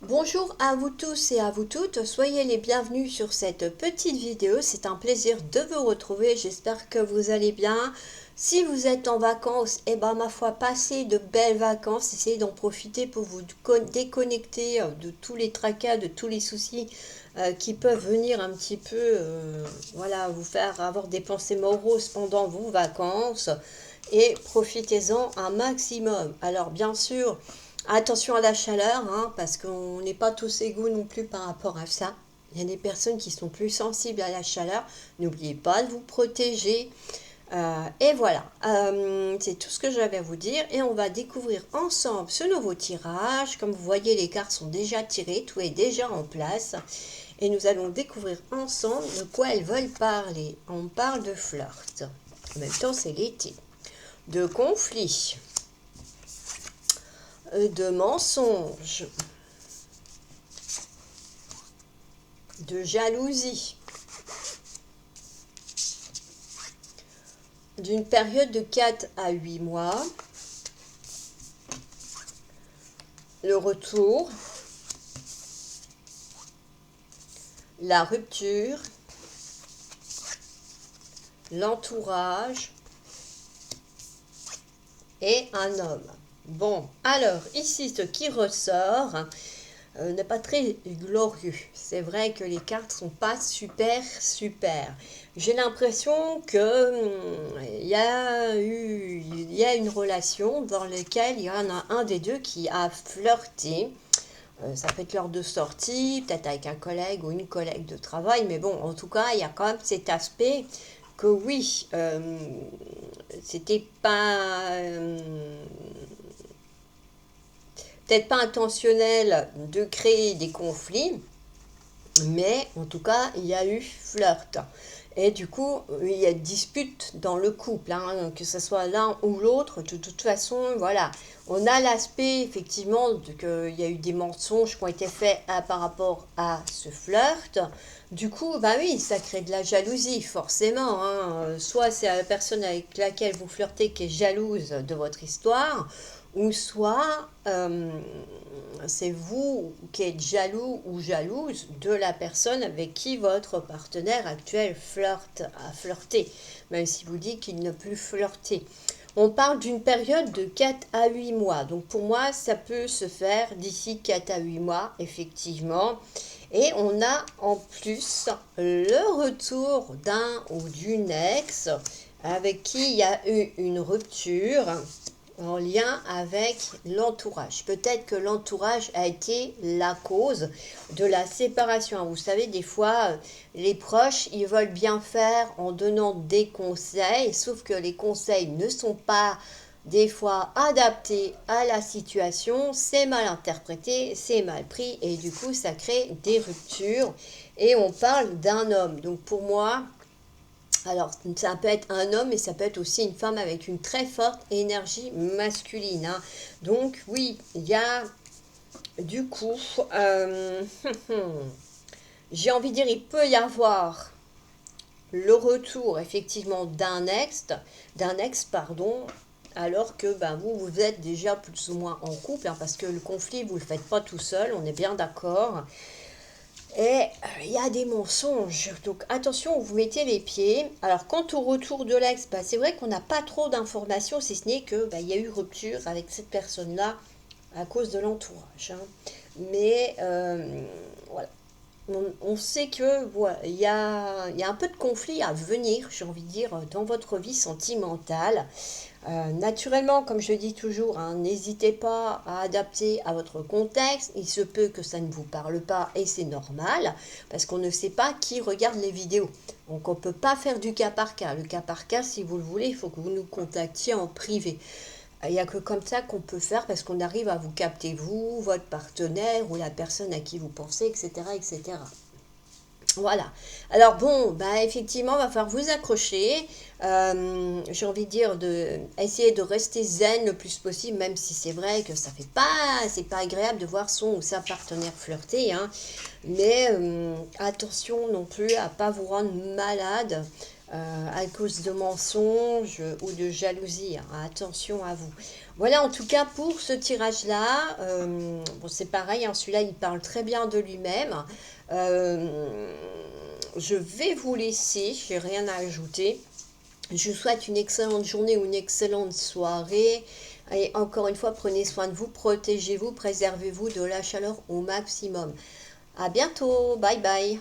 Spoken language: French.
Bonjour à vous tous et à vous toutes, soyez les bienvenus sur cette petite vidéo, c'est un plaisir de vous retrouver, j'espère que vous allez bien. Si vous êtes en vacances, eh ben ma foi, passez de belles vacances, essayez d'en profiter pour vous déconnecter de tous les tracas, de tous les soucis qui peuvent venir un petit peu, voilà, vous faire avoir des pensées moroses pendant vos vacances et profitez-en un maximum. Alors bien sûr, attention à la chaleur, hein, parce qu'on n'est pas tous égaux non plus par rapport à ça. Il y a des personnes qui sont plus sensibles à la chaleur. N'oubliez pas de vous protéger. Et voilà, c'est tout ce que j'avais à vous dire. Et on va découvrir ensemble ce nouveau tirage. Comme vous voyez, les cartes sont déjà tirées, tout est déjà en place. Et nous allons découvrir ensemble de quoi elles veulent parler. On parle de flirt. En même temps, c'est l'été. De conflit. De mensonges. De jalousie. D'une période de 4 à 8 mois. Le retour. La rupture. L'entourage. Et un homme. Bon, alors ici ce qui ressort n'est pas très glorieux. C'est vrai que les cartes sont pas super. J'ai l'impression que il y a une relation dans laquelle il y en a un des deux qui a flirté. Ça peut être lors de sortie, peut-être avec un collègue ou une collègue de travail, mais bon, en tout cas, il y a quand même cet aspect que oui, c'était pas peut-être pas intentionnel de créer des conflits, mais en tout cas, il y a eu flirt. Et du coup, il y a dispute dans le couple, hein, que ce soit l'un ou l'autre. De toute façon, voilà, on a l'aspect effectivement qu'il y a eu des mensonges qui ont été faits par rapport à ce flirt. Du coup, bah oui, ça crée de la jalousie, forcément, hein. Soit c'est la personne avec laquelle vous flirtez qui est jalouse de votre histoire, ou soit c'est vous qui êtes jaloux ou jalouse de la personne avec qui votre partenaire actuel a flirté, même si vous dites qu'il ne plus flirter. On parle d'une période de 4 à 8 mois. Donc pour moi, ça peut se faire d'ici 4 à 8 mois, effectivement. Et on a en plus le retour d'un ou d'une ex avec qui il y a eu une rupture en lien avec l'entourage. Peut-être que l'entourage a été la cause de la séparation. Vous savez, des fois, les proches, ils veulent bien faire en donnant des conseils, sauf que les conseils ne sont pas des fois adaptés à la situation, c'est mal interprété, c'est mal pris, et du coup, ça crée des ruptures. Et on parle d'un homme. Donc pour moi, alors, ça peut être un homme, mais ça peut être aussi une femme avec une très forte énergie masculine, hein. Donc, oui, il y a du coup, j'ai envie de dire, il peut y avoir le retour effectivement d'un ex, pardon, alors que ben, vous êtes déjà plus ou moins en couple, hein, parce que le conflit, vous ne le faites pas tout seul, on est bien d'accord. Et il y a des mensonges. Donc attention où vous mettez les pieds. Alors quant au retour de l'ex, bah, c'est vrai qu'on n'a pas trop d'informations, si ce n'est que bah, il y a eu rupture avec cette personne-là à cause de l'entourage, hein. Mais voilà. On sait que voilà, il y a un peu de conflit à venir, j'ai envie de dire, dans votre vie sentimentale. Naturellement, comme je dis toujours, hein, n'hésitez pas à adapter à votre contexte. Il se peut que ça ne vous parle pas et c'est normal parce qu'on ne sait pas qui regarde les vidéos. Donc on ne peut pas faire du cas par cas. Le cas par cas, si vous le voulez, il faut que vous nous contactiez en privé. Il n'y a que comme ça qu'on peut faire parce qu'on arrive à vous capter, vous, votre partenaire ou la personne à qui vous pensez, etc. etc. Voilà. Alors bon, bah effectivement, va falloir vous accrocher. J'ai envie de dire de essayer de rester zen le plus possible, même si c'est vrai que ça fait pas, c'est pas agréable de voir son ou sa partenaire flirter, hein. Mais attention non plus à pas vous rendre malade à cause de mensonges ou de jalousie. Hein. Attention à vous. Voilà en tout cas pour ce tirage-là. Bon, c'est pareil, hein, celui-là il parle très bien de lui-même. Je vais vous laisser, j'ai rien à ajouter. Je vous souhaite une excellente journée ou une excellente soirée. Et encore une fois, prenez soin de vous, protégez-vous, préservez-vous de la chaleur au maximum. À bientôt, bye bye.